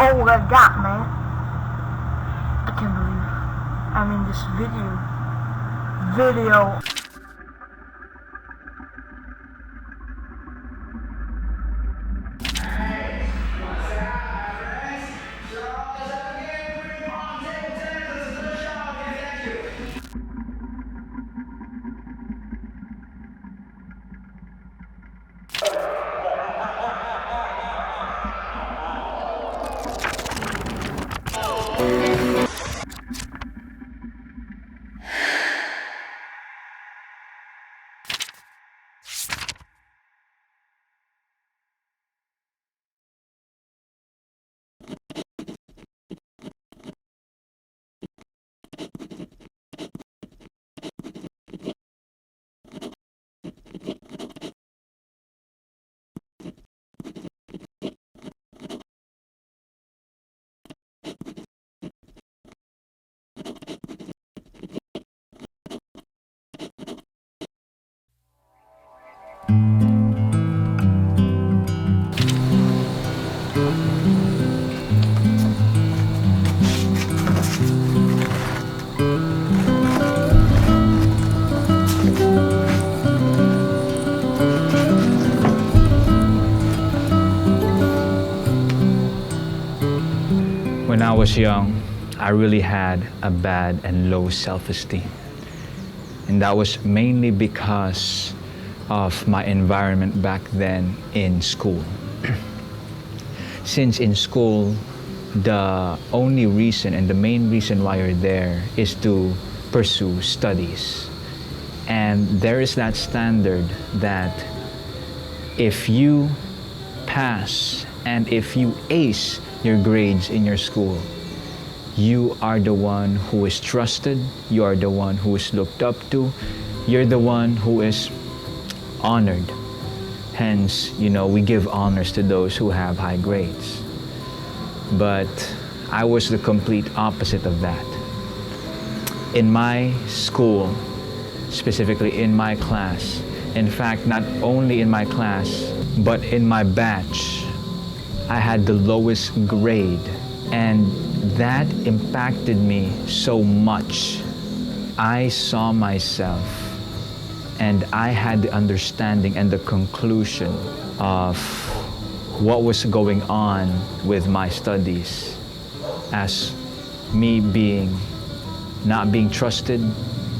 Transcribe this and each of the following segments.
all I got, man. I can't believe I'm in this video. When I was young, I really had a bad and low self-esteem. And that was mainly because of my environment back then in school. Since in school, the only reason and the main reason why you're there is to pursue studies. And there is that standard that if you pass and if you ace your grades in your school, you are the one who is trusted, you are the one who is looked up to, you're the one who is honored. Hence, we give honors to those who have high grades. But I was the complete opposite of that. In my school, specifically in my class, in fact, not only in my class, but in my batch, I had the lowest grade, and that impacted me so much. I saw myself, and I had the understanding and the conclusion of what was going on with my studies as me not being trusted,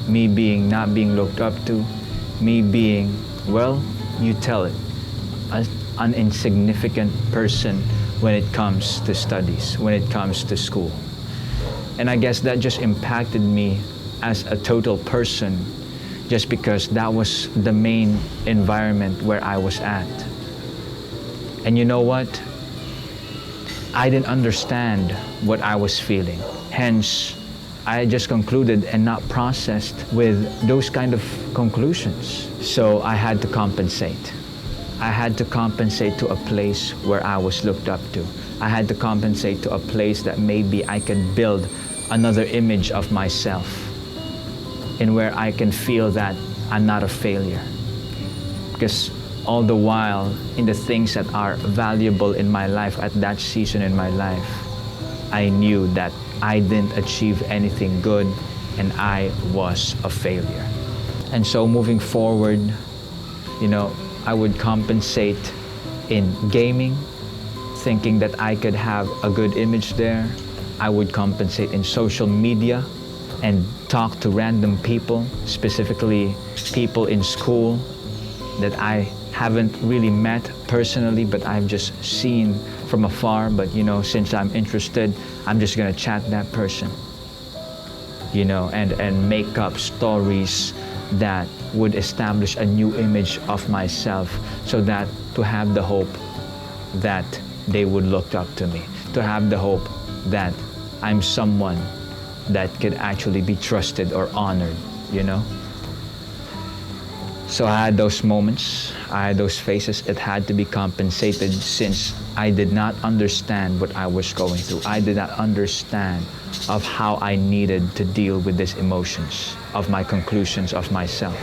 me not being looked up to, me being, well, you tell it, an insignificant person when it comes to studies, when it comes to school. And I guess that just impacted me as a total person, just because that was the main environment where I was at. And you know what? I didn't understand what I was feeling. Hence, I just concluded and not processed with those kind of conclusions. So I had to compensate. I had to compensate to a place where I was looked up to. I had to compensate to a place that maybe I could build another image of myself, and where I can feel that I'm not a failure. Because all the while, in the things that are valuable in my life at that season in my life, I knew that I didn't achieve anything good and I was a failure. And so moving forward, I would compensate in gaming, thinking that I could have a good image there. I would compensate in social media and talk to random people, specifically people in school that I haven't really met personally, but I've just seen from afar. But since I'm interested, I'm just gonna chat that person, and make up stories that would establish a new image of myself, so that to have the hope that they would look up to me, to have the hope that I'm someone that could actually be trusted or honored, So I had those moments, I had those phases. It had to be compensated since I did not understand what I was going through. I did not understand of how I needed to deal with these emotions, of my conclusions of myself.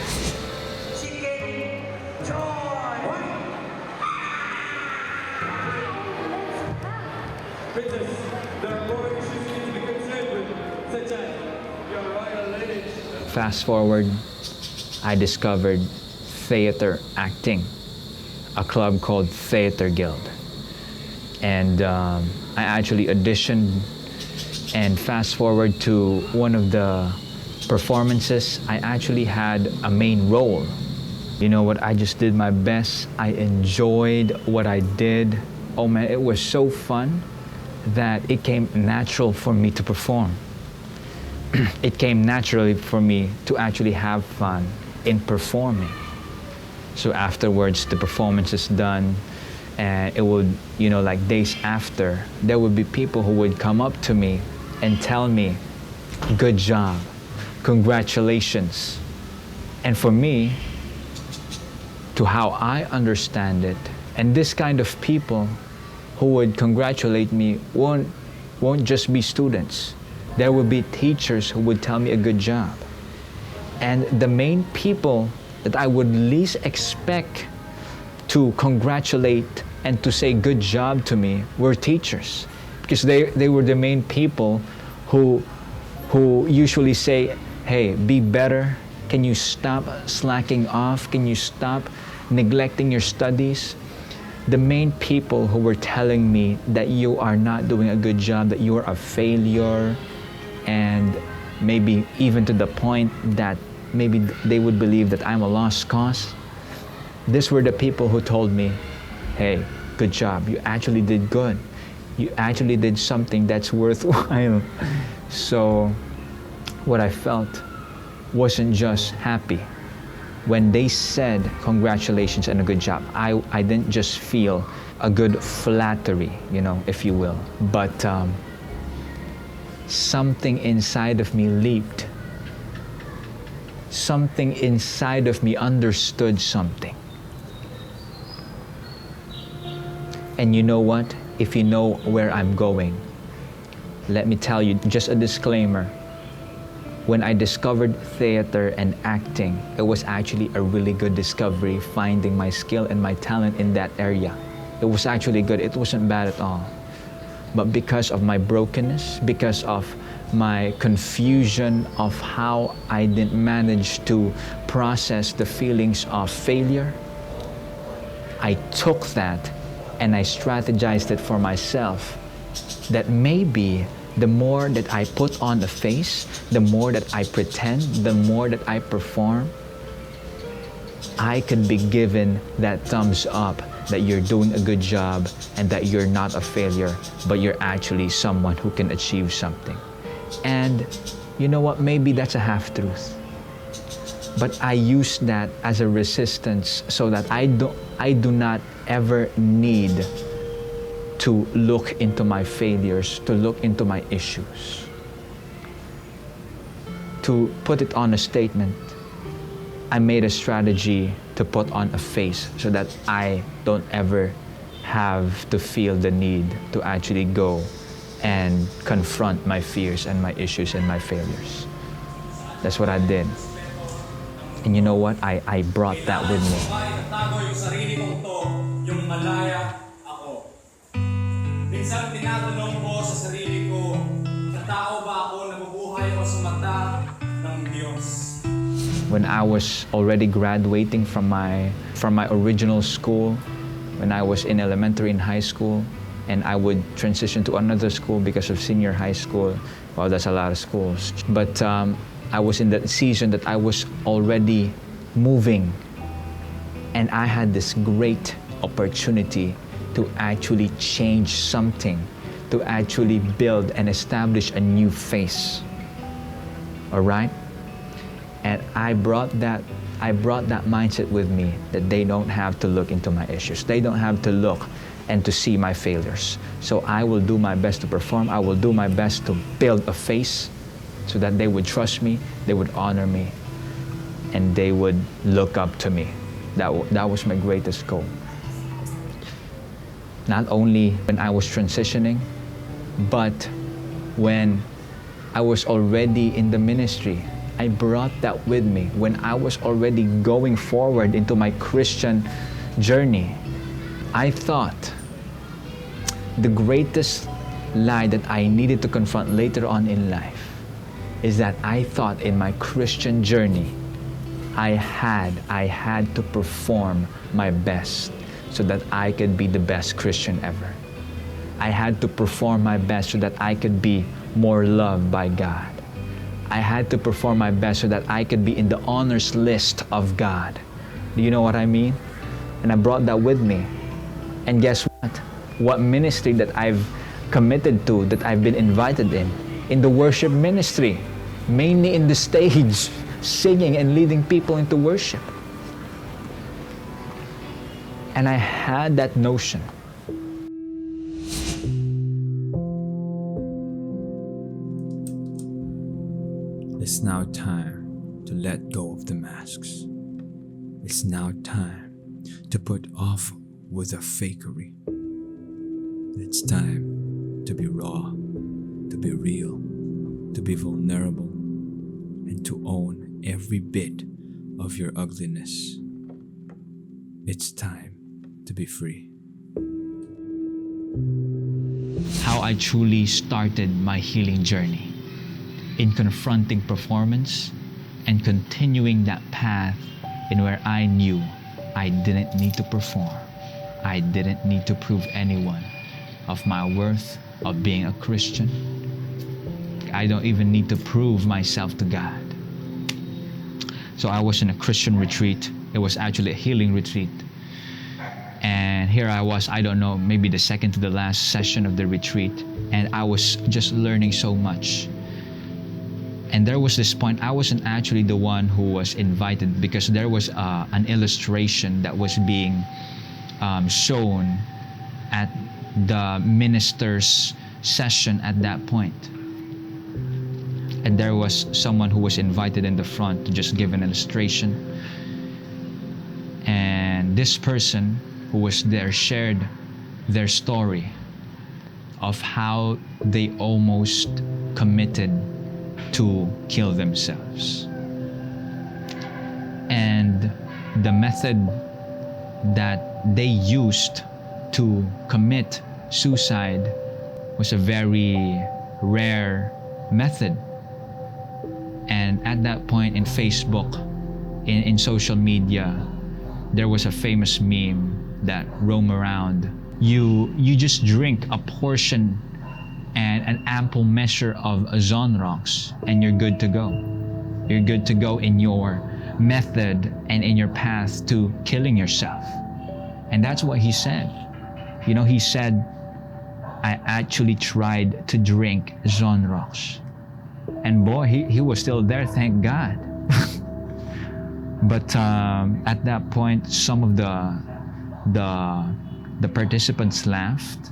Princess Fast forward, I discovered theater acting, a club called Theater Guild. And I actually auditioned, and fast forward to one of the performances, I actually had a main role. You know what, I just did my best. I enjoyed what I did. Oh man, it was so fun that it came natural for me to perform. It came naturally for me to actually have fun in performing. So afterwards, the performance is done, and it would, you know, like days after, there would be people who would come up to me and tell me, good job, congratulations. And for me, to how I understand it, and this kind of people who would congratulate me won't just be students. There would be teachers who would tell me a good job. And the main people that I would least expect to congratulate and to say good job to me were teachers, because they were the main people who usually say, hey, be better. Can you stop slacking off? Can you stop neglecting your studies? The main people who were telling me that you are not doing a good job, that you are a failure, and maybe even to the point that maybe they would believe that I'm a lost cause. These were the people who told me, hey, good job, you actually did good. You actually did something that's worthwhile. So what I felt wasn't just happy. When they said congratulations and a good job, I didn't just feel a good flattery, you know, if you will, but something inside of me leaped. Something inside of me understood something. And you know what? If you know where I'm going, let me tell you, just a disclaimer. When I discovered theater and acting, it was actually a really good discovery, finding my skill and my talent in that area. It was actually good. It wasn't bad at all. But because of my brokenness, because of my confusion of how I didn't manage to process the feelings of failure, I took that and I strategized it for myself, that maybe the more that I put on a face, the more that I pretend, the more that I perform, I could be given that thumbs up that you're doing a good job and that you're not a failure, but you're actually someone who can achieve something. And you know what? Maybe that's a half-truth. But I use that as a resistance so that I do not ever need to look into my failures, to look into my issues. To put it on a statement, I made a strategy to put on a face so that I don't ever have to feel the need to actually go and confront my fears and my issues and my failures. That's what I did. And you know what? I brought that with me. Minsan tinatanong ko sa sarili ko, katao ba ako nabubuhay o sa mata ng Diyos? When I was already graduating from my original school, when I was in elementary and high school, and I would transition to another school because of senior high school. Well, that's a lot of schools. But I was in that season that I was already moving, and I had this great opportunity to actually change something, to actually build and establish a new face. All right? And I brought that mindset with me, that they don't have to look into my issues. They don't have to look and to see my failures. So I will do my best to perform. I will do my best to build a face so that they would trust me, they would honor me, and they would look up to me. That was my greatest goal. Not only when I was transitioning, but when I was already in the ministry. I brought that with me when I was already going forward into my Christian journey. I thought the greatest lie that I needed to confront later on in life is that I thought in my Christian journey, I had to perform my best so that I could be the best Christian ever. I had to perform my best so that I could be more loved by God. I had to perform my best so that I could be in the honors list of God. Do you know what I mean? And I brought that with me. And guess what? What ministry that I've committed to, that I've been invited in the worship ministry, mainly in the stage, singing and leading people into worship. And I had that notion. It's now time to let go of the masks. It's now time to put off with the fakery. It's time to be raw, to be real, to be vulnerable, and to own every bit of your ugliness. It's time to be free. How I truly started my healing journey in confronting performance and continuing that path in where I knew I didn't need to perform. I didn't need to prove anyone of my worth of being a Christian. I don't even need to prove myself to God. So I was in a Christian retreat. It was actually a healing retreat. And here I was, I don't know, maybe the second to the last session of the retreat. And I was just learning so much. And there was this point, I wasn't actually the one who was invited because there was an illustration that was being shown at the minister's session at that point. And there was someone who was invited in the front to just give an illustration. And this person who was there shared their story of how they almost committed to kill themselves. And the method that they used to commit suicide was a very rare method. And at that point in Facebook, in social media, there was a famous meme that roamed around. You just drink a portion and an ample measure of Zonrox and you're good to go. You're good to go in your method and in your path to killing yourself. And that's what he said. You know, he said, I actually tried to drink Zonrox. And boy, he was still there, thank God. But at that point, some of the participants laughed.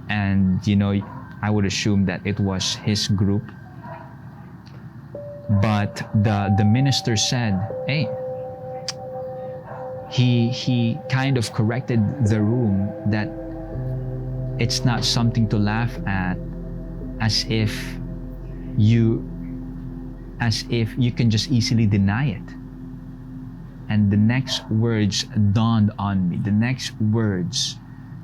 And, you know, I would assume that it was his group. But the minister said, hey, he kind of corrected the room that it's not something to laugh at, as if you can just easily deny it. And the next words dawned on me. The next words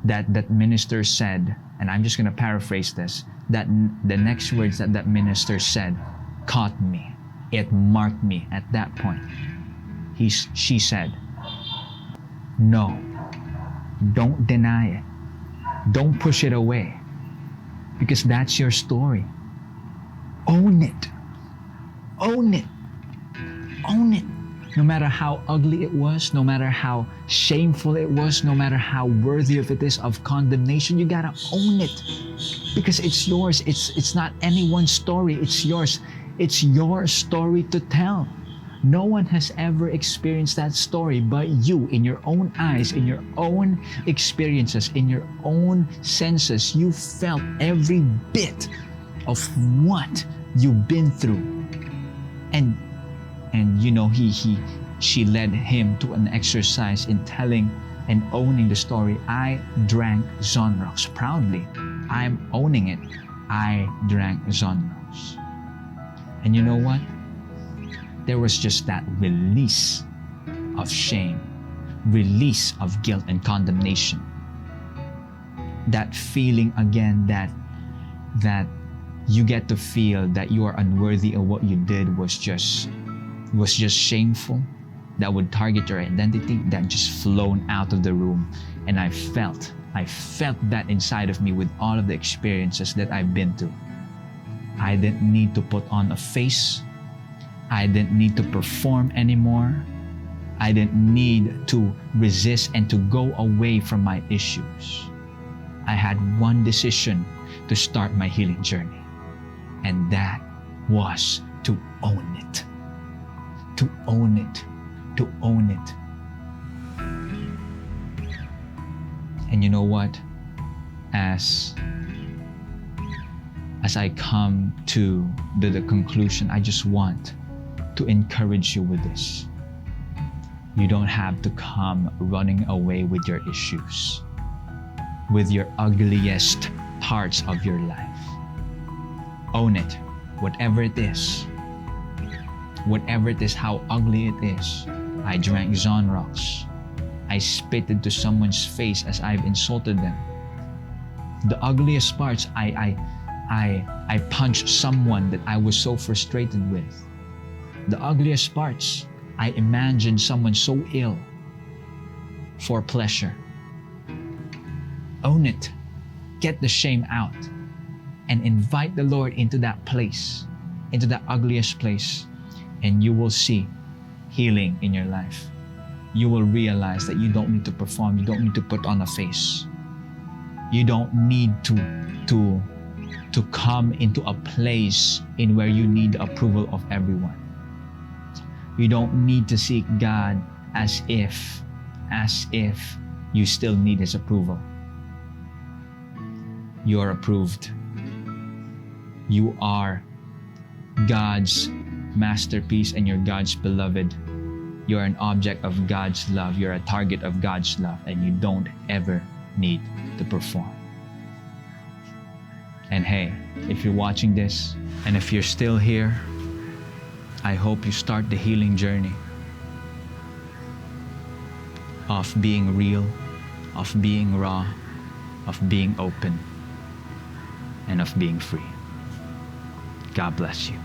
that minister said, and I'm just going to paraphrase this, that the next words that minister said caught me. It marked me at that point. She said, no, don't deny it. Don't push it away, because that's your story. Own it. Own it. Own it. No matter how ugly it was, no matter how shameful it was, no matter how worthy of it is of condemnation, you gotta own it. Because it's yours. It's not anyone's story. It's yours. It's your story to tell. No one has ever experienced that story but you, in your own eyes, in your own experiences, in your own senses. You felt every bit of what you've been through. And you know, she led him to an exercise in telling and owning the story. I drank Zonrox proudly. I'm owning it. I drank Zonrox. And you know what? There was just that release of shame, release of guilt and condemnation. That feeling again that you get to feel that you are unworthy of what you did was just shameful, that would target your identity, that just flown out of the room. And I felt that inside of me with all of the experiences that I've been through. I didn't need to put on a face. I didn't need to perform anymore. I didn't need to resist and to go away from my issues. I had one decision to start my healing journey, and that was to own it. To own it. To own it. And you know what? As I come to the conclusion, I just want to encourage you with this. You don't have to come running away with your issues, with your ugliest parts of your life. Own it, whatever it is. Whatever it is, how ugly it is. I drank Zonrox. I spit into someone's face as I've insulted them. The ugliest parts, I punched someone that I was so frustrated with. The ugliest parts, I imagined someone so ill for pleasure. Own it. Get the shame out and invite the Lord into that place, into that ugliest place, and you will see healing in your life. You will realize that you don't need to perform. You don't need to put on a face. You don't need to come into a place in where you need the approval of everyone. You don't need to seek God as if you still need His approval. You are approved. You are God's masterpiece and you're God's beloved. You're an object of God's love. You're a target of God's love, and you don't ever need to perform. And hey, if you're watching this and if you're still here, I hope you start the healing journey of being real, of being raw, of being open, and of being free. God bless you.